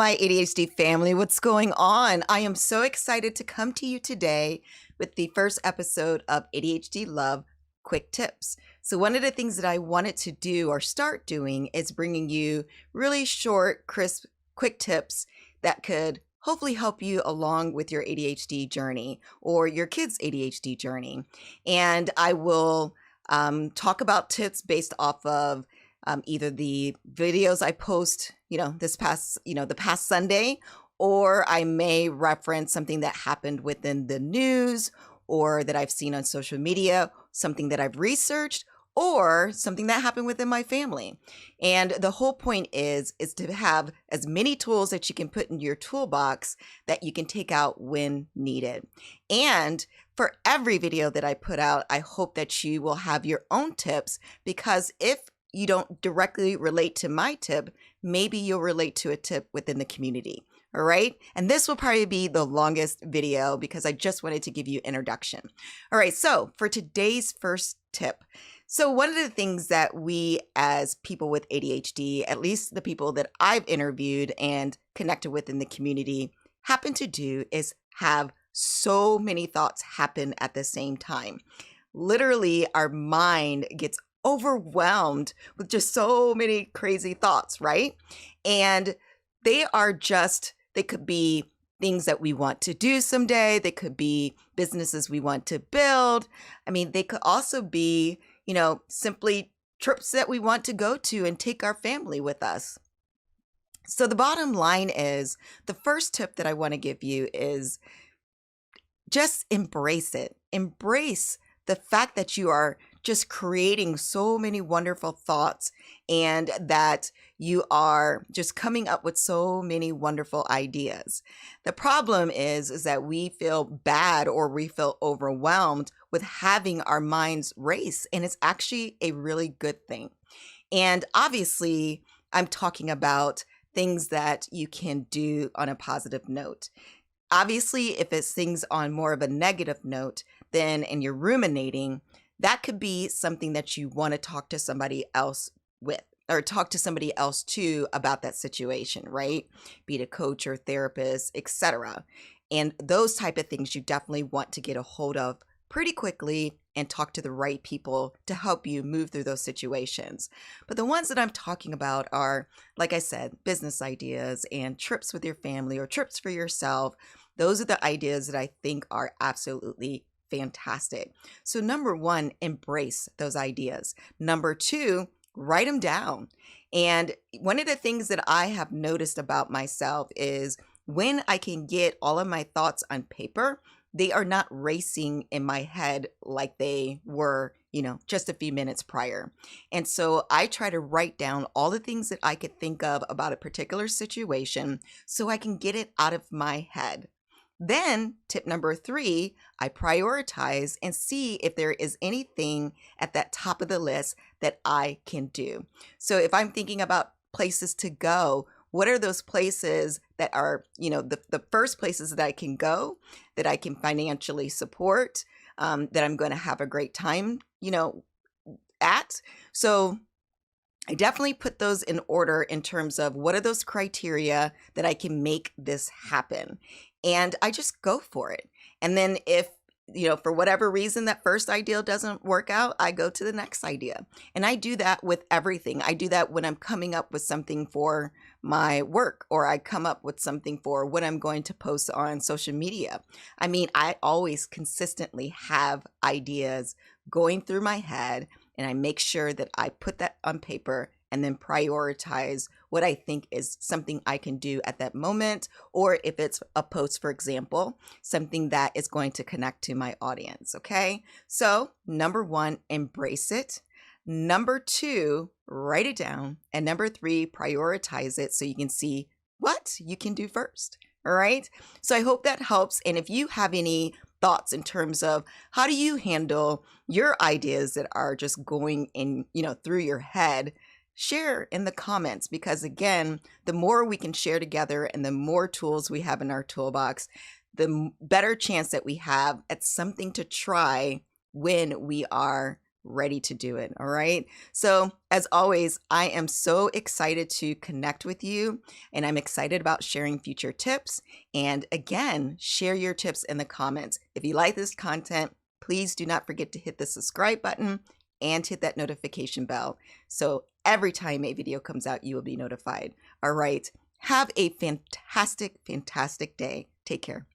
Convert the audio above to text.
my ADHD family. What's going on? I am so excited to come to you today with the first episode of ADHD Love Quick Tips. So, one of the things that I wanted to do or start doing is bringing you really short, crisp, quick tips that could hopefully help you along with your ADHD journey or your kids' ADHD journey. And I will talk about tips based off of either the videos I post, the past Sunday, or I may reference something that happened within the news or that I've seen on social media, something that I've researched, or something that happened within my family. And the whole point is to have as many tools that you can put in your toolbox that you can take out when needed. And for every video that I put out, I hope that you will have your own tips, because if you don't directly relate to my tip, maybe you'll relate to a tip within the community. All right. And this will probably be the longest video because I just wanted to give you introduction. All right. So for today's first tip. So one of the things that we as people with ADHD, at least the people that I've interviewed and connected with in the community, happen to do is have so many thoughts happen at the same time. Literally, our mind gets overwhelmed with just so many crazy thoughts, right? And they could be things that we want to do someday. They could be businesses we want to build. I mean, they could also be, simply trips that we want to go to and take our family with us. So the bottom line is, the first tip that I want to give you is just embrace it. Embrace the fact that you are just creating so many wonderful thoughts and that you are just coming up with so many wonderful ideas. The problem is that we feel bad or we feel overwhelmed with having our minds race, and it's actually a really good thing. And obviously, I'm talking about things that you can do on a positive note. Obviously, if it's things on more of a negative note, then and you're ruminating, that could be something that you want to talk to somebody else with, or talk to somebody else too about that situation, right? Be it a coach or therapist, etc. And those type of things you definitely want to get a hold of pretty quickly and talk to the right people to help you move through those situations. But the ones that I'm talking about are, like I said, business ideas and trips with your family or trips for yourself. Those are the ideas that I think are absolutely fantastic. So number one, embrace those ideas. Number two, write them down. And one of the things that I have noticed about myself is when I can get all of my thoughts on paper, they are not racing in my head like they were, just a few minutes prior. And so I try to write down all the things that I could think of about a particular situation so I can get it out of my head. Then tip number three, I prioritize and see if there is anything at that top of the list that I can do. So if I'm thinking about places to go, what are those places that are, the first places that I can go, that I can financially support, that I'm going to have a great time, at? So I definitely put those in order in terms of what are those criteria that I can make this happen. And I just go for it. And then if, for whatever reason, that first idea doesn't work out, I go to the next idea. And I do that with everything. I do that when I'm coming up with something for my work, or I come up with something for what I'm going to post on social media. I mean, I always consistently have ideas going through my head, and I make sure that I put that on paper and then prioritize what I think is something I can do at that moment, or if it's a post, for example, something that is going to connect to my audience, okay? So number one, embrace it. Number two, write it down. And number three, prioritize it so you can see what you can do first, all right? So I hope that helps. And if you have any thoughts in terms of how do you handle your ideas that are just going in, through your head, share in the comments, because again, the more we can share together and the more tools we have in our toolbox, the better chance that we have at something to try when we are ready to do it. All right. So, as always, I am so excited to connect with you, and I'm excited about sharing future tips. And again, share your tips in the comments. If you like this content, please do not forget to hit the subscribe button and hit that notification bell. So every time a video comes out, you will be notified. All right. Have a fantastic, fantastic day. Take care.